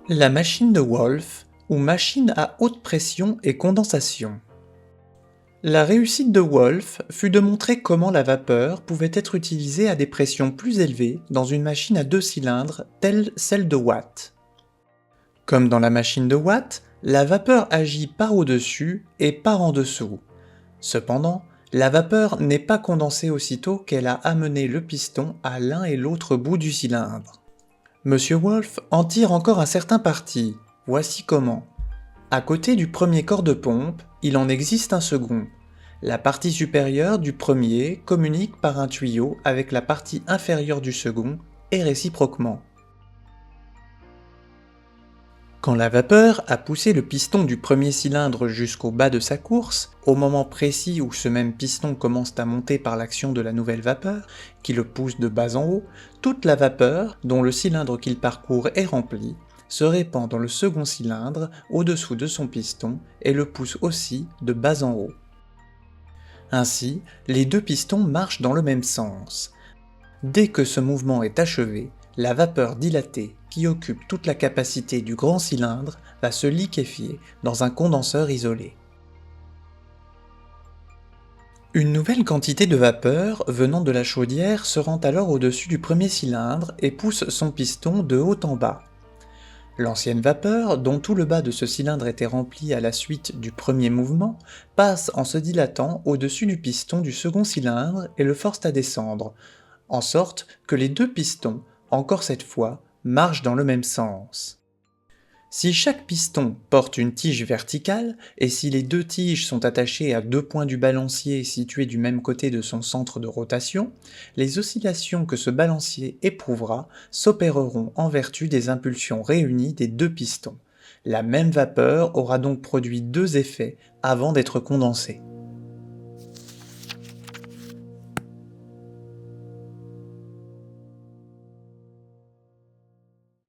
La machine de Wolf, ou machine à haute pression et condensation. La réussite de Wolf fut de montrer comment la vapeur pouvait être utilisée à des pressions plus élevées dans une machine à 2 cylindres telle celle de Watt. Comme dans la machine de Watt, la vapeur agit par au-dessus et par en dessous. Cependant, la vapeur n'est pas condensée aussitôt qu'elle a amené le piston à l'un et l'autre bout du cylindre. Monsieur Wolf en tire encore un certain parti. Voici comment. À côté du premier corps de pompe, il en existe un second. La partie supérieure du premier communique par un tuyau avec la partie inférieure du second, et réciproquement. Quand la vapeur a poussé le piston du premier cylindre jusqu'au bas de sa course, au moment précis où ce même piston commence à monter par l'action de la nouvelle vapeur, qui le pousse de bas en haut, toute la vapeur, dont le cylindre qu'il parcourt est rempli, se répand dans le second cylindre au-dessous de son piston et le pousse aussi de bas en haut. Ainsi, les deux pistons marchent dans le même sens. Dès que ce mouvement est achevé, la vapeur dilatée, qui occupe toute la capacité du grand cylindre, va se liquéfier dans un condenseur isolé. Une nouvelle quantité de vapeur venant de la chaudière se rend alors au-dessus du premier cylindre et pousse son piston de haut en bas. L'ancienne vapeur, dont tout le bas de ce cylindre était rempli à la suite du premier mouvement, passe en se dilatant au-dessus du piston du second cylindre et le force à descendre, en sorte que les deux pistons, encore cette fois, marchent dans le même sens. Si chaque piston porte une tige verticale, et si les deux tiges sont attachées à 2 points du balancier situés du même côté de son centre de rotation, les oscillations que ce balancier éprouvera s'opéreront en vertu des impulsions réunies des deux pistons. La même vapeur aura donc produit deux effets avant d'être condensée.